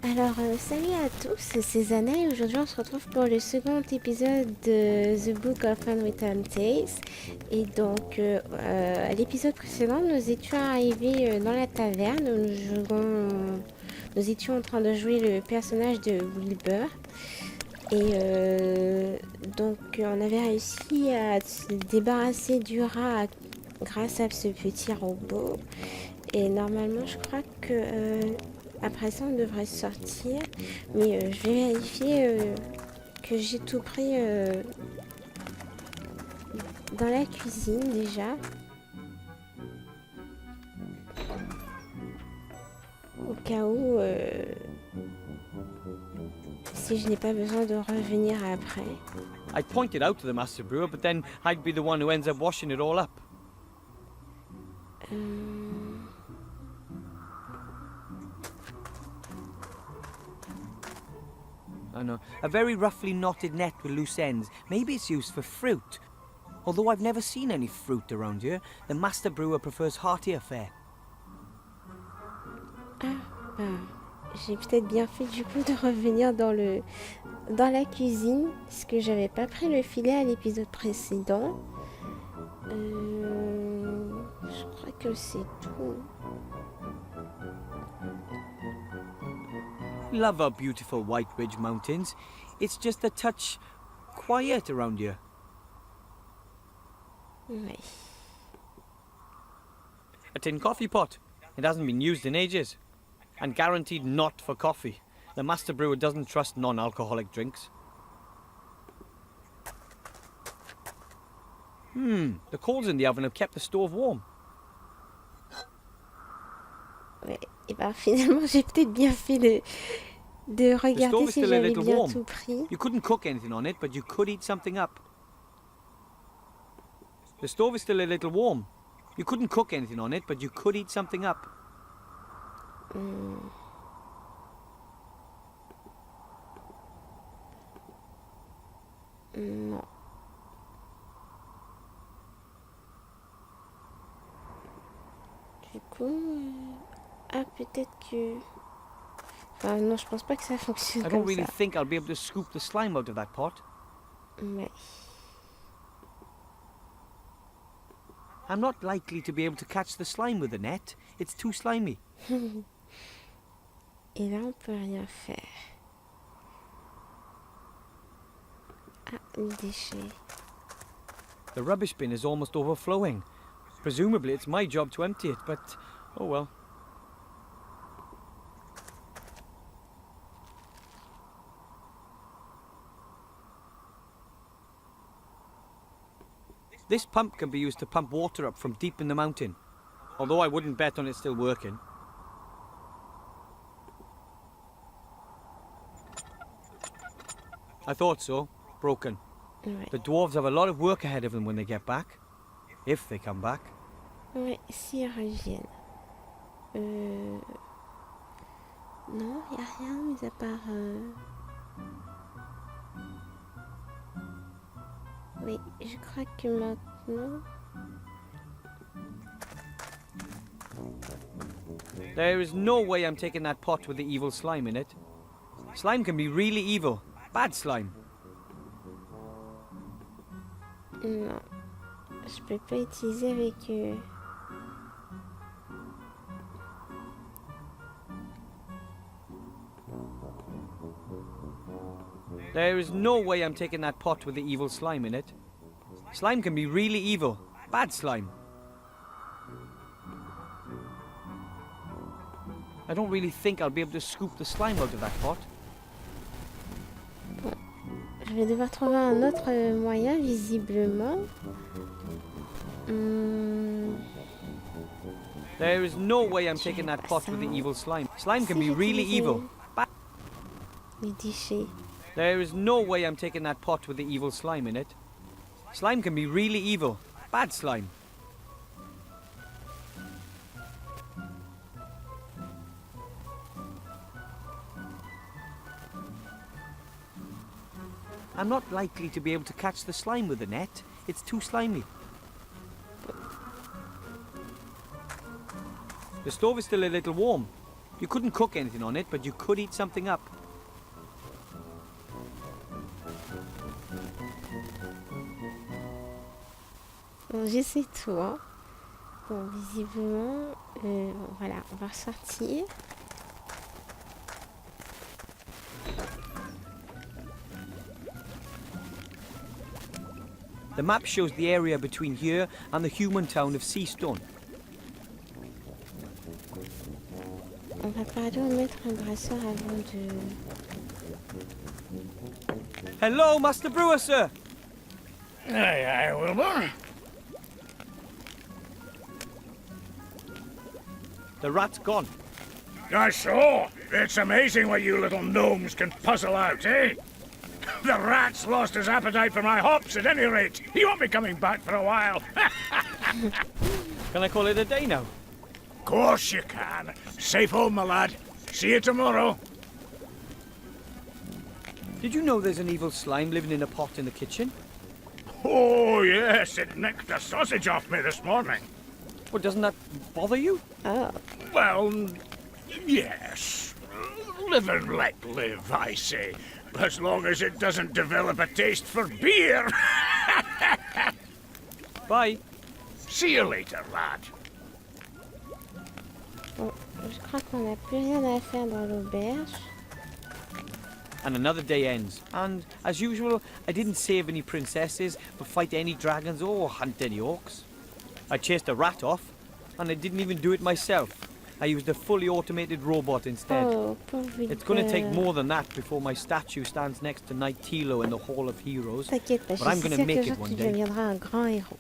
Salut à tous, c'est Zana et aujourd'hui on se retrouve pour le second épisode de The Book of Unwritten Tales. Et donc, à l'épisode précédent, nous étions arrivés dans la taverne où nous étions en train de jouer le personnage de Wilbur. Et donc, on avait réussi à se débarrasser du rat grâce à ce petit robot. Et normalement, je crois que après ça, on devrait sortir. Mais je vais vérifier que j'ai tout pris dans la cuisine déjà. Au cas où, si je n'ai pas besoin de revenir après. I pointed out to the master brewer, but then I'd be the one who ends up washing it all up. I know. A very roughly knotted net with loose ends. Maybe it's used for fruit. Although I've never seen any fruit around here, the master brewer prefers heartier fare. J'ai peut-être bien fait du coup de revenir dans la cuisine, parce que j'avais pas pris le filet à l'épisode précédent. Je crois que c'est tout. Love our beautiful White Ridge Mountains. It's just a touch quiet around here. Ouais. A tin coffee pot. It hasn't been used in ages. And guaranteed not for coffee. The master brewer doesn't trust non-alcoholic drinks. The coals in the oven have kept the stove warm. Ouais. Et finalement, j'ai peut-être bien fait de regarder si j'avais bien warm. tout pris. You couldn't cook anything on it, but you could eat something up. The stove is still a little warm. You couldn't cook anything on it, but you could eat something up. Non. Du coup... peut-être que... Enfin, non, je pense pas que ça fonctionne I comme don't really ça. think I'll be able to scoop the slime out of that pot. Ouais. I'm not likely to be able to catch the slime with a net. It's too slimy. Et là, on peut rien faire. Ah, les déchets. The rubbish bin is almost overflowing. Presumably it's my job to empty it, but oh well. This pump can be used to pump water up from deep in the mountain, although I wouldn't bet on it still working. I thought so. Broken. Ouais. The dwarves have a lot of work ahead of them when they get back. If they come back. Ouais, s'ils reviennent. Non, y a rien, mis à part... Oui, je crois que maintenant... There is no way I'm taking that pot with the evil slime in it. Slime can be really evil. Bad slime. Non, je peux pas utiliser avec eux. There is no way I'm taking that pot with the evil slime in it. Slime can be really evil. Bad slime. I don't really think I'll be able to scoop the slime out of that pot. Bon, je vais devoir trouver un autre moyen, visiblement. There is no way I'm taking that pot with the evil slime. Slime can be really evil. Les déchets. There is no way I'm taking that pot with the evil slime in it. Slime can be really evil. Bad slime. I'm not likely to be able to catch the slime with the net. It's too slimy. The stove is still a little warm. You couldn't cook anything on it, but you could eat something up. Bon, j'essaie tout, hein. Bon, visiblement, bon, voilà, on va ressortir. The map shows the area between here and the human town of Seastone. On va parler au maître brasseur avant de... Hello, Master Brewer, sir! Aye, aye, Wilbur. The rat's gone. I saw. It's amazing what you little gnomes can puzzle out, eh? The rat's lost his appetite for my hops at any rate. He won't be coming back for a while. Can I call it a day now? Of course you can. Safe home, my lad. See you tomorrow. Did you know there's an evil slime living in a pot in the kitchen? Oh, yes, it nicked the sausage off me this morning. Well, doesn't that bother you? Oh, Well, yes. Live and let live, I say. As long as it doesn't develop a taste for beer. Bye. See you later, lad. bon, je crois qu'on n'a plus rien à faire dans l'auberge. And another day ends. And, as usual, I didn't save any princesses, or fight any dragons, or hunt any orcs. I chased a rat off, and I didn't even do it myself. I used a fully automated robot instead. Oh, pauvre It's going to take Wilbur. more than that before my statue stands next to Knight Tilo in the Hall of Heroes. T'inquiète pas, But I'm je suis gonna sûre make qu'un it jour one tu day. deviendras un grand héros.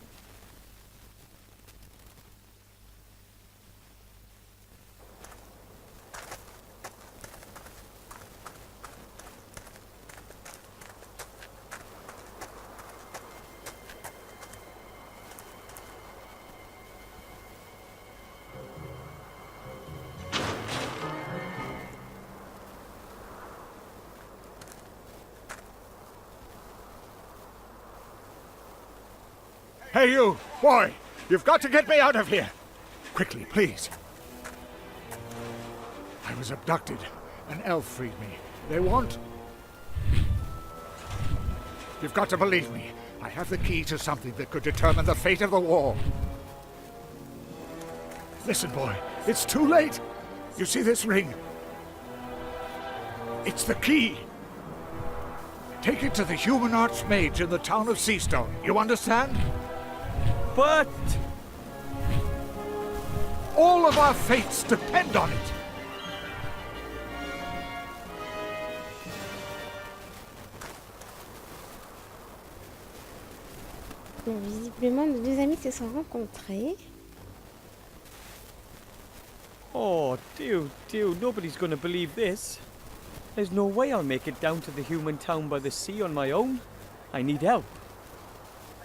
Hey, you! Boy! You've got to get me out of here! Quickly, please. I was abducted. An elf freed me. They want... You've got to believe me. I have the key to something that could determine the fate of the war. Listen, boy. It's too late. You see this ring? It's the key. Take it to the human archmage in the town of Seastone. You understand? But... All of our fates depend on it. Bon, visiblement, nos deux amis se sont rencontrés. Oh, dear, nobody's going to believe this. There's no way I'll make it down to the human town by the sea on my own. I need help.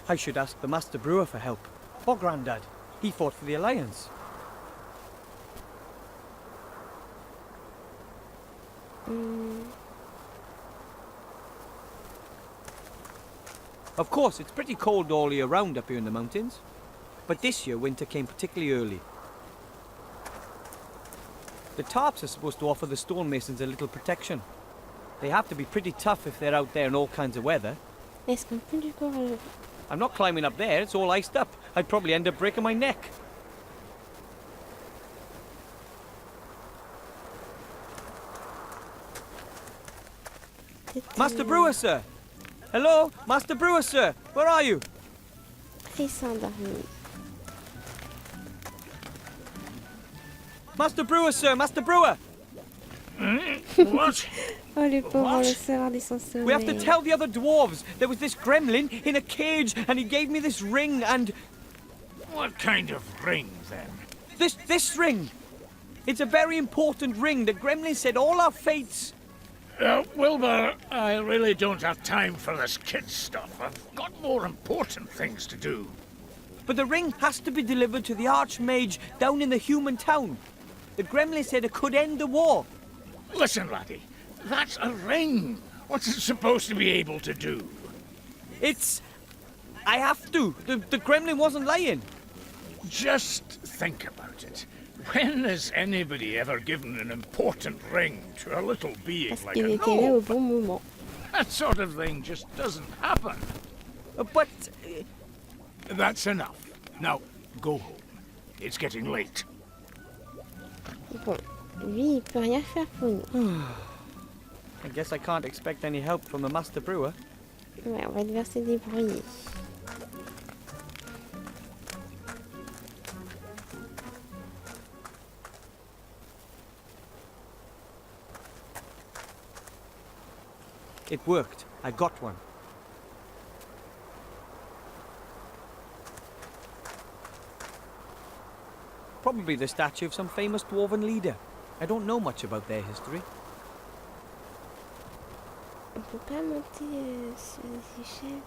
I should ask the Master Brewer for help. Or Grandad. He fought for the Alliance. Of course, it's pretty cold all year round up here in the mountains. But this year, winter came particularly early. The tarps are supposed to offer the stonemasons a little protection. They have to be pretty tough if they're out there in all kinds of weather. Est-ce qu'on peut du coup... I'm not climbing up there, it's all iced up. I'd probably end up breaking my neck. Master Brewer, sir! Hello? Master Brewer, sir! Where are you? Ils sont endormis. Master Brewer, sir! Master Brewer! What? Oh, le pauvre, What? le soir de son sommeil. We have to tell the other dwarves. There was this gremlin in a cage, and he gave me this ring, and... What kind of ring, then? This ring! It's a very important ring. The gremlin said all our fates... Wilbur, I really don't have time for this kid stuff. I've got more important things to do. But the ring has to be delivered to the Archmage down in the human town. The gremlin said it could end the war. Listen, laddie, that's a ring. What's it supposed to be able to do? It's... I have to. The gremlin wasn't lying. Just think about it. When has anybody ever given an important ring to a little being Parce like qu'il a était là au gnome? bon moment. That sort of thing just doesn't happen. But... That's enough. Now, go home. It's getting late. Bon, lui, il peut rien faire pour nous. I guess I can't expect any help from the master brewer. Ouais, on va devoir se débrouiller. It worked. I got one. Probably the statue of some famous dwarven leader. I don't know much about their history. On peut pas monter sur les échelles.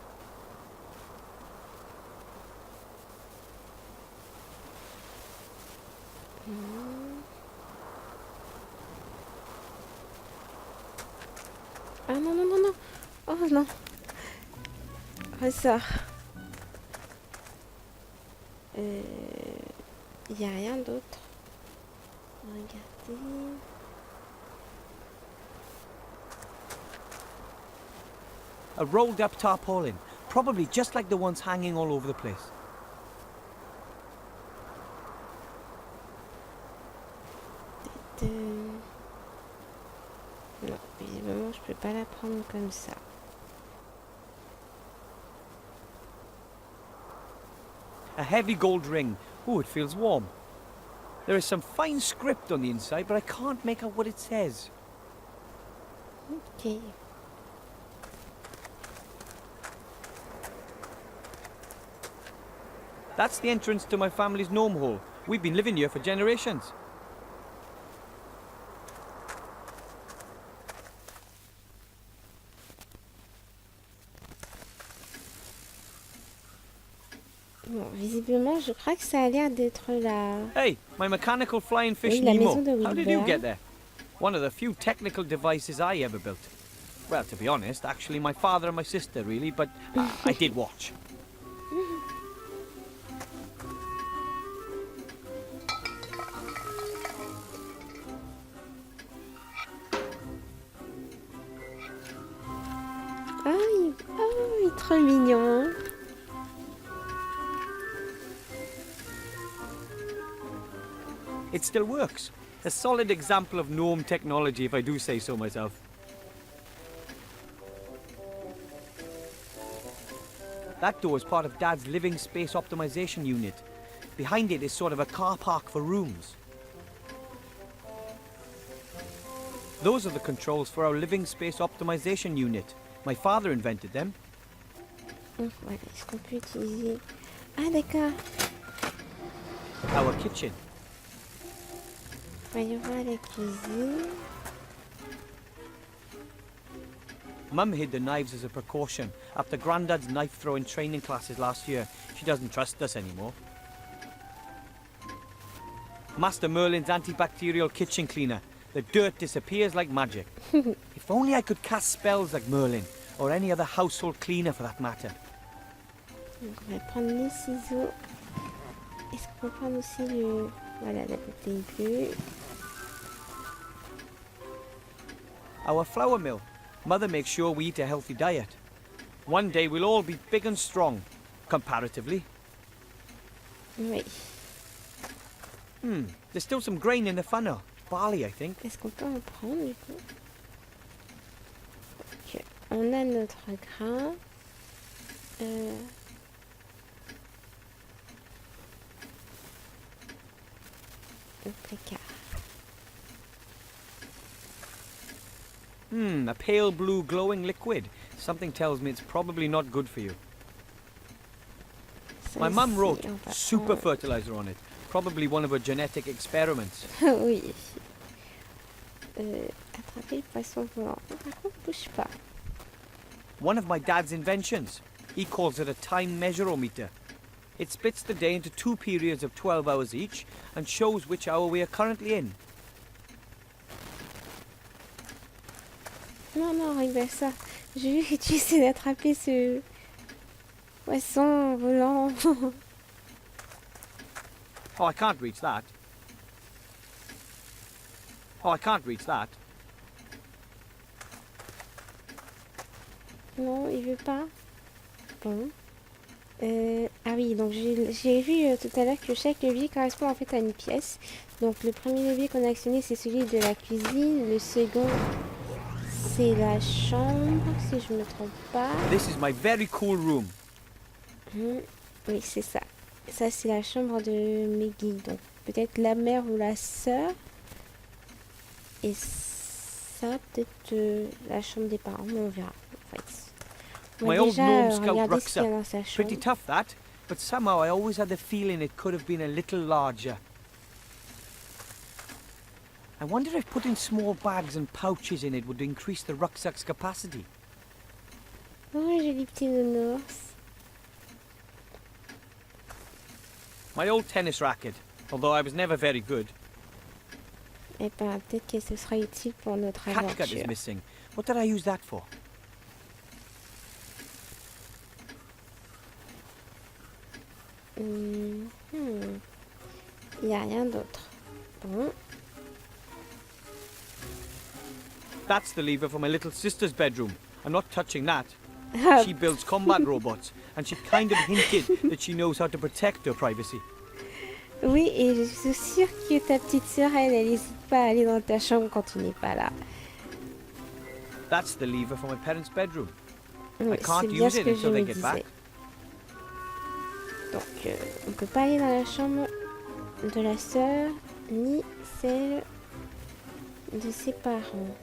Ah non, non, non, non. Oh non. Ressort. Il n'y a rien d'autre. Regardez. A rolled up tarpaulin, probably just like the ones hanging all over the place. Non, visiblement je peux pas la prendre comme ça. A heavy gold ring. Ooh, it feels warm. There is some fine script on the inside, but I can't make out what it says. Ok. That's the entrance to my family's gnome hole. We've been living here for generations. Bon, visiblement, je crois que ça a l'air d'être la... Hey, my mechanical flying fish Oui, la Nemo. maison de How did you Wilbur. get there? One of the few technical devices I ever built. Well, to be honest, actually my father and my sister really, but I did watch. Il est trop mignon. It still works. A solid example of gnome technology, if I do say so myself. That door is part of Dad's living space optimization unit. Behind it is sort of a car park for rooms. Those are the controls for our living space optimization unit. My father invented them. Voilà, est-ce qu'on peut utiliser... Ah d'accord. Our kitchen. Voyons voir la cuisine. Mum hid the knives as a precaution after Grandad's knife-throwing training classes last year. She doesn't trust us anymore. Master Merlin's antibacterial kitchen cleaner. The dirt disappears like magic. If only I could cast spells like Merlin, or any other household cleaner for that matter. Donc on va prendre les ciseaux. Est-ce qu'on peut prendre aussi le... Voilà, la bouteille bleue. Our flour mill. Mother makes sure we eat a healthy diet. One day we'll all be big and strong, comparatively. Oui. There's still some grain in the funnel. Barley, I think. Est-ce qu'on peut en prendre du coup? Ok. On a notre grain. Le placard. A pale blue glowing liquid. Something tells me it's probably not good for you. Ça My mum ici, wrote on va super prendre- fertilizer on it. Probably one of her genetic experiments. Oui. Attraper le poisson volant. Par contre, bouge pas. One of my dad's inventions. He calls it a time measurometer. It splits the day into 2 periods of 12 hours each and shows which hour we are currently in. Non, non, regarde ça. J'ai vu que tu essaies d'attraper ce poisson volant. Oh, I can't reach that. Oh, I can't reach that. Non, il veut pas. Bon. Ah oui, donc j'ai vu tout à l'heure que chaque levier correspond en fait à une pièce. Donc le premier levier qu'on a actionné, c'est celui de la cuisine. Le second, c'est la chambre, si je me trompe pas. This is my very cool room. Oui, c'est ça. Ça, c'est la chambre de Maggie. Donc peut-être la mère ou la sœur. Et ça, peut-être la chambre des parents, mais on verra. En fait. On My va old déjà gnome scout regarder ce qu'il y a rucksack. dans sa chambre. Pretty tough that, but somehow I always had the feeling it could have been a little larger. I wonder if putting small bags and pouches in it would increase the rucksack's capacity. Oh, joli petit nounours. My old tennis racket, although I was never very good. Eh ben, peut-être que ce sera utile pour notre Catgut is aventure. missing. What did I use that for? Il n'y a rien d'autre. Bon. That's the lever for my little sister's bedroom. I'm not touching that. Ah, She builds combat robots, and she kind of hinted that she knows how to protect her privacy. oui, et je suis sûre que ta petite sœur, elle n'hésite pas à aller dans ta chambre quand tu n'es pas là. That's the lever for my parents' bedroom. Oui, can't c'est bien use ce it que until je me they get disais. back. Donc, on peut pas aller dans la chambre de la sœur, ni celle de ses parents.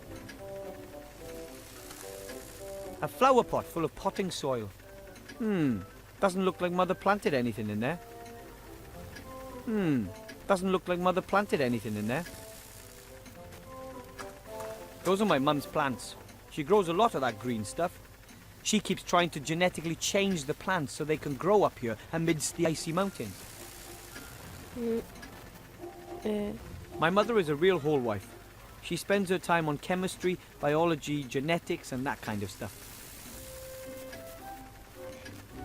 A flower pot full of potting soil. Doesn't look like Mother planted anything in there. Doesn't look like Mother planted anything in there. Those are my mum's plants. She grows a lot of that green stuff. She keeps trying to genetically change the plants so they can grow up here amidst the icy mountains. My mother is a real whole wife. She spends her time on chemistry, biology, genetics and that kind of stuff.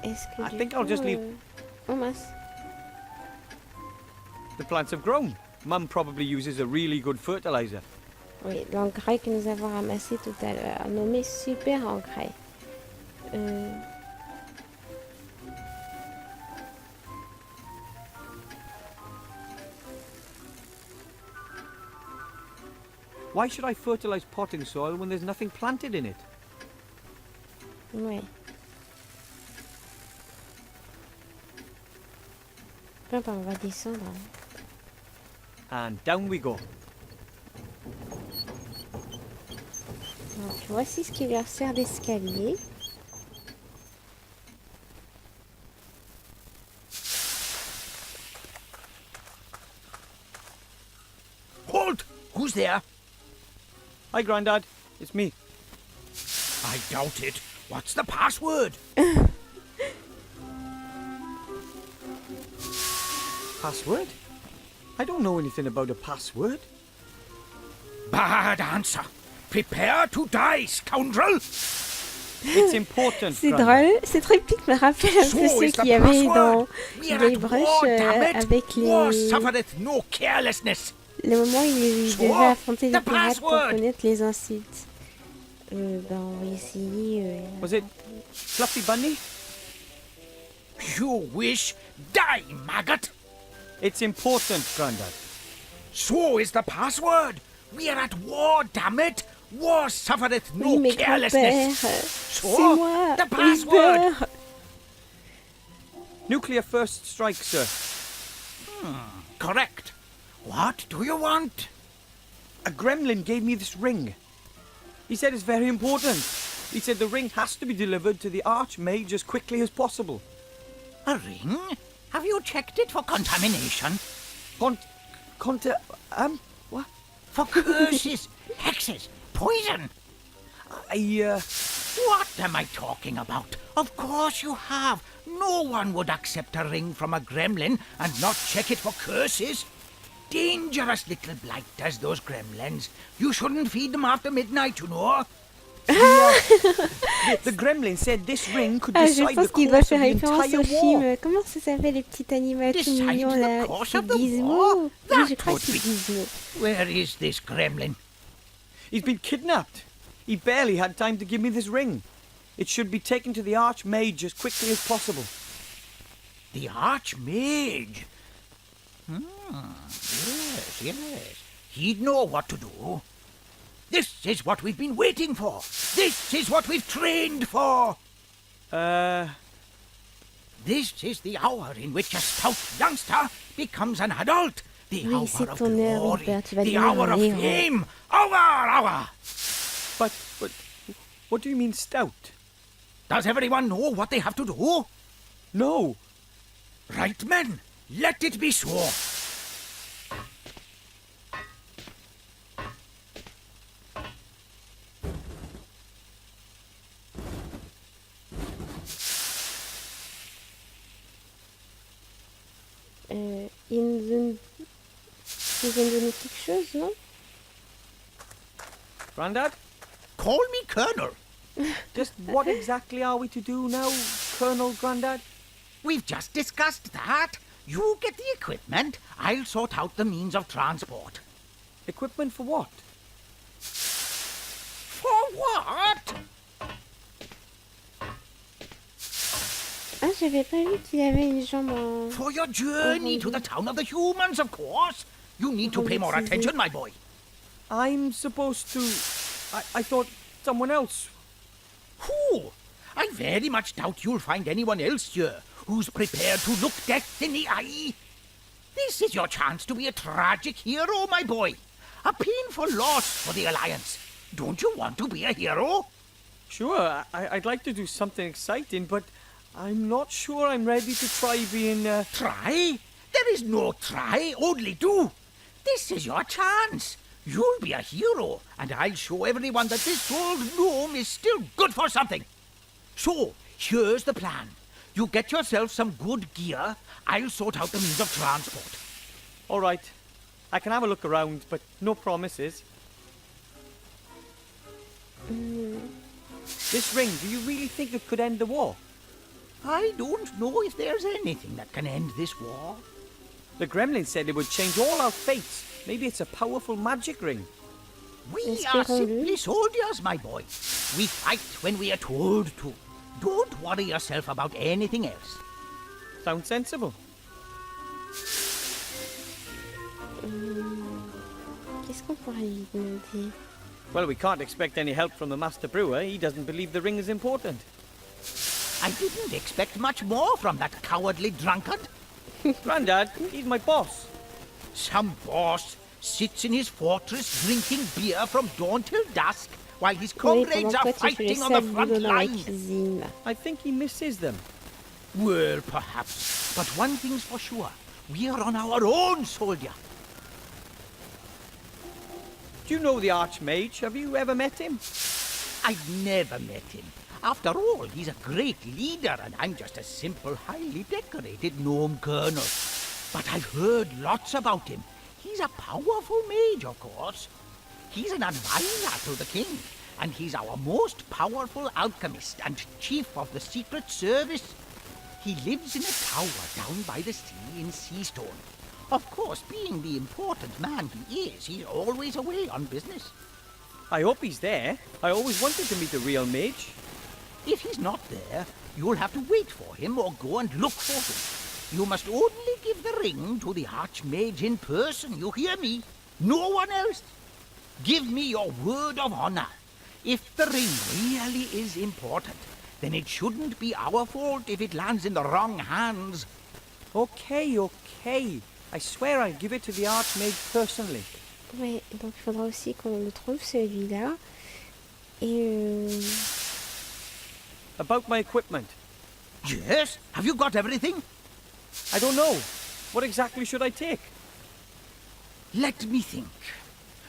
Est-ce que I du think coup, I'll just leave- Oh mince. The plants have grown. Mum probably uses a really good fertilizer. Oui, l'engrais que nous avons ramassé tout à l'heure, nommé super engrais. Why should I fertilize potting soil when there's nothing planted in it? Ouais. Bon, ben, on va descendre. And down we go. Donc, voici ce qui leur sert d'escalier. Halt! Who's there? Hi, Grandad. It's me. I doubt it. What's the password? Password? I don't know anything about a password. Bad answer. Prepare to die, scoundrel! It's important, C'est Grandad. drôle, cette réplique me rappelle un peu So ce is the qu'il y avait password. dans We are les at brushes war, damn it. avec War les... suffereth no carelessness. le moment où il So, devait affronter les the pirates pour password. connaître les insultes. Ben, on va essayer... Was it Fluffy Bunny? You wish? Die, maggot! It's important, Grandad. So is the password. We are at war, damn it. War suffereth no Oui, mais grand-père, carelessness. c'est moi, the password. Whisper. Nuclear first strike, sir. Correct. What do you want? A gremlin gave me this ring. He said it's very important. He said the ring has to be delivered to the Archmage as quickly as possible. A ring? Have you checked it for contamination? What? For curses, hexes, poison? What am I talking about? Of course you have. No one would accept a ring from a gremlin and not check it for curses. Dangerous little blighters, those gremlins. You shouldn't feed them after midnight, you know. The gremlin said this ring could Ah, je decide the pense qu'il doit course faire of the référence entire au film. war. Comment ça s'appelle, les petits animaux tout Decide mignons the là? course C'est of the war? Gizmo? Oui, That je crois would que c'est be- Gizmo. Where is this gremlin? He's been kidnapped. He barely had time to give me this ring. It should be taken to the Archmage as quickly as possible. The Archmage? Yes, yes. He'd know what to do. This is what we've been waiting for. This is what we've trained for. This is the hour in which a stout youngster becomes an adult. The Oui, hour c'est of ton heure, glory. Hubert, tu vas The devenir hour un of héros. fame. Hour! But, what do you mean stout? Does everyone know what they have to do? No. Right, men. Let it be so. Ils nous ont donné quelque chose, non? Grandad? Call me Colonel. Just what exactly are we to do now, Colonel Grandad? We've just discussed that. You get the equipment. I'll sort out the means of transport. Equipment for what? For what? Ah, j'avais pas vu qu'il avait une jambe en... For your journey to the town of the humans, of course. You need to pay more attention, my boy. I'm supposed to... I thought someone else... Who? I very much doubt you'll find anyone else here who's prepared to look death in the eye. This is your chance to be a tragic hero, my boy. A painful loss for the Alliance. Don't you want to be a hero? Sure, I'd like to do something exciting, but I'm not sure I'm ready to try being... Try? There is no try, only do. This is your chance. You'll be a hero, and I'll show everyone that this old gnome is still good for something. So, here's the plan. You get yourself some good gear. I'll sort out the means of transport. All right. I can have a look around, but no promises. This ring, do you really think it could end the war? I don't know if there's anything that can end this war. The gremlin said it would change all our fates. Maybe it's a powerful magic ring. We are Espérons-le. simply soldiers, my boy. We fight when we are told to. Don't worry yourself about anything else. Sounds sensible. Qu'est-ce qu'on pourrait lui demander? Well, we can't expect any help from the master brewer. He doesn't believe the ring is important. I didn't expect much more from that cowardly drunkard. Grandad, he's my boss. Some boss sits in his fortress drinking beer from dawn till dusk while his Oui, comrades pendant are quoi tu fais le fighting on the sale front boulot dans la line. cuisine? I think he misses them. Well, perhaps. But one thing's for sure. We are on our own, soldier. Do you know the Archmage? Have you ever met him? I've never met him. After all, he's a great leader, and I'm just a simple, highly decorated gnome colonel. But I've heard lots about him. He's a powerful mage, of course. He's an advisor to the king, and he's our most powerful alchemist and chief of the Secret Service. He lives in a tower down by the sea in Seastone. Of course, being the important man he is, he's always away on business. I hope he's there. I always wanted to meet a real mage. If he's not there, you'll have to wait for him or go and look for him. You must only give the ring to the Archmage in person, you hear me? No one else. Give me your word of honor. If the ring really is important, then it shouldn't be our fault if it lands in the wrong hands. Okay. I swear I'll give it to the Archmage personally. Ouais, donc il faudra aussi qu'on le trouve celui-là. Et About my equipment. Yes? Have you got everything? I don't know. What exactly should I take? Let me think.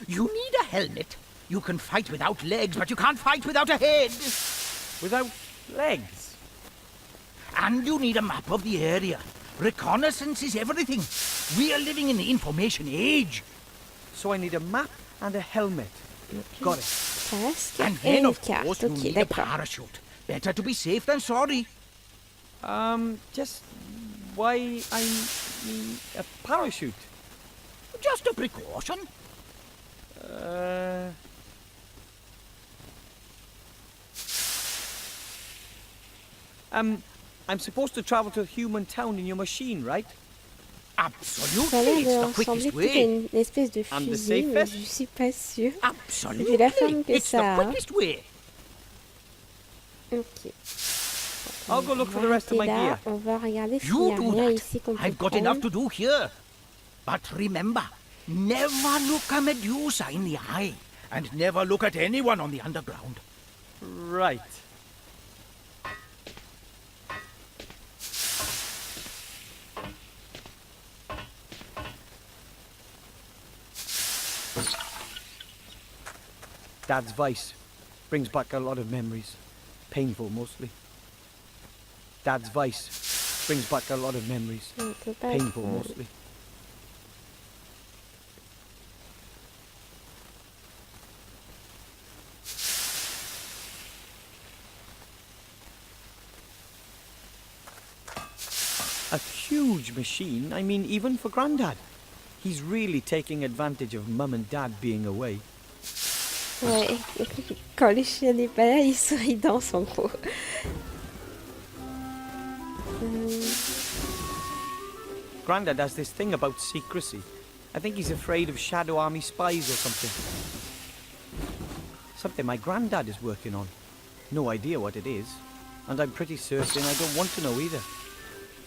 You need a helmet. You can fight without legs, but you can't fight without a head. Without legs? And you need a map of the area. Reconnaissance is everything. We are living in the information age. So I need a map and a helmet. Got it. Casque And et then, une of carte. course, you Ok, need a d'accord. parachute. Better to be safe than sorry. Just why I need a parachute? Just a precaution. I'm supposed to travel to a human town in your machine, right? Ça a Absolutely, l'air it's de the ressembler quickest plutôt à way. une espèce de And the fusée, mais safest? je suis pas sûre. Absolutely, Vu la forme que it's ça the a. quickest way. Ok. I'll go look On for va the rest of arrêter my là. gear. On va regarder s'il You n'y a do rien that. ici qu'on peut I've got prendre. enough to do here. But remember, never look a Medusa in the eye. And never look at anyone on the underground. Right. Dad's vice brings back a lot of memories. Painful mostly. Dad's vice brings back a lot of memories. On peut pas Painful prendre. mostly. A huge machine, I mean, even for Grandad. He's really taking advantage of Mum and Dad being away. Ouais. Quand le chien n'est pas là, il sourit dans son gros. Grandad has this thing about secrecy. I think he's afraid of Shadow Army spies or something. Something my granddad is working on. No idea what it is. And I'm pretty certain I don't want to know either.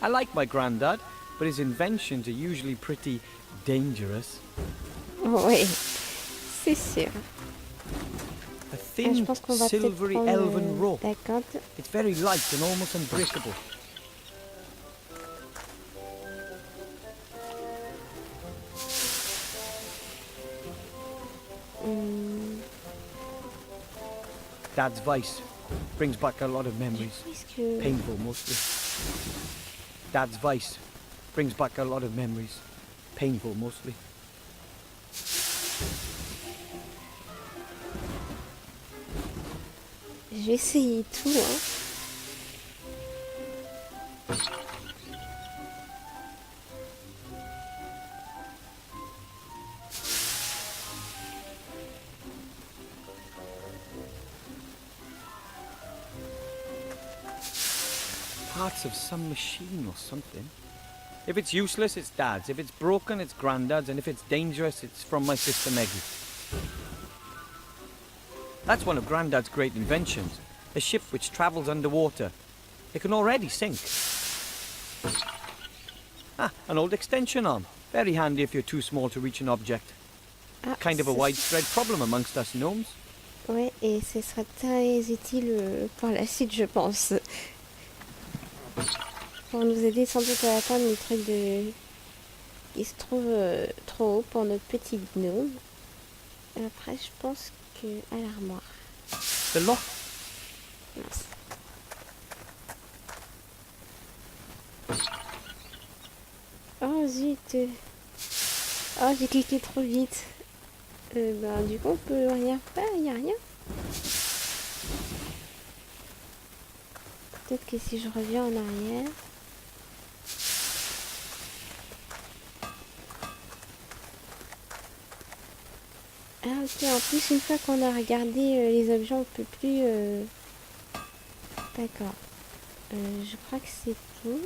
I like my granddad, but his inventions are usually pretty dangerous. Ouais. C'est sûr. A Ah, je thin, pense qu'on va peut-être silvery prendre elven rope. la corde. It's very light and almost unbreakable. Dad's vice brings back a lot of memories. Est-ce que... Painful mostly. Dad's vice brings back a lot of memories. Painful mostly. Je vais essayer tout, hein. Parts of some machine or something. If it's useless, it's Dad's. If it's broken, it's Grandad's. And if it's dangerous, it's from my sister Meggie. That's one of Grandad's great inventions. A ship which travels underwater. It can already sink. Ah, an old extension arm. Very handy if you're too small to reach an object. Ah, Kind of a ce- widespread problem amongst us gnomes. Ouais, et ce sera très utile pour la suite, je pense. Pour nous aider sans doute à atteindre les trucs de... qui se trouvent trop haut pour notre petit gnome. Après, je pense que... à l'armoire. The lock. Mince. Oh zut. Oh, j'ai cliqué trop vite. Ben, du coup, on peut rien faire, il n'y a rien. Peut-être que si je reviens en arrière... Ah ok, en plus une fois qu'on a regardé les objets, on peut plus... D'accord. Je crois que c'est tout.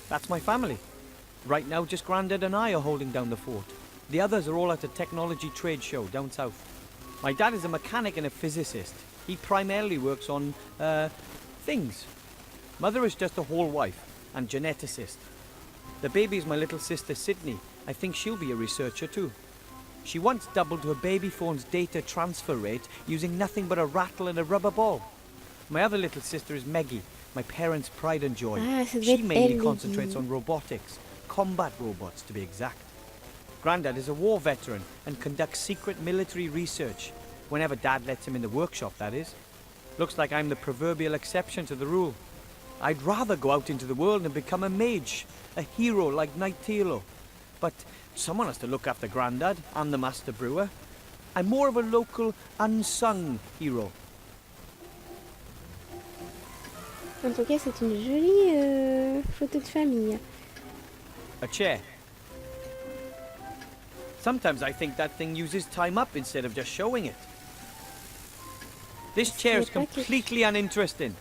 That's my family. Right now, just Grandad and I are holding down the fort. The others are all at a technology trade show down south. My dad is a mechanic and a physicist. He primarily works on, things. Mother is just a whole wife and geneticist. The baby is my little sister Sydney. I think she'll be a researcher too. She once doubled her baby phone's data transfer rate using nothing but a rattle and a rubber ball. My other little sister is Meggie, my parents' pride and joy. Ah, ça doit She être mainly elle, concentrates Meggie. on robotics, combat robots to be exact. Grandad is a war veteran and conducts secret military research. Whenever Dad lets him in the workshop, that is. Looks like I'm the proverbial exception to the rule. I'd rather go out into the world and become a mage, a hero like Knight Tilo. But someone has to look after Grandad and the Master Brewer. I'm more of a local, unsung hero. En tout cas, c'est une jolie photo de famille. A chair. Sometimes I think that thing uses time up instead of just showing it. This chair is completely uninteresting.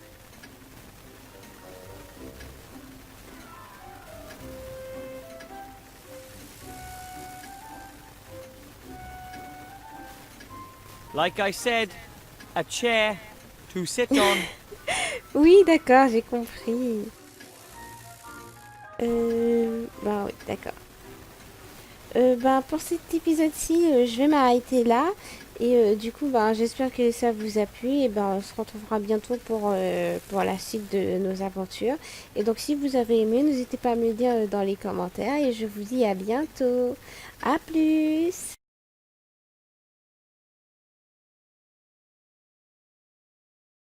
Like I said, a chair to sit on. Oui, d'accord, j'ai compris. Bah oui, d'accord. Pour cet épisode-ci, je vais m'arrêter là. Et du coup, j'espère que ça vous a plu. Et on se retrouvera bientôt pour la suite de nos aventures. Et donc, si vous avez aimé, n'hésitez pas à me le dire dans les commentaires. Et je vous dis à bientôt. À plus!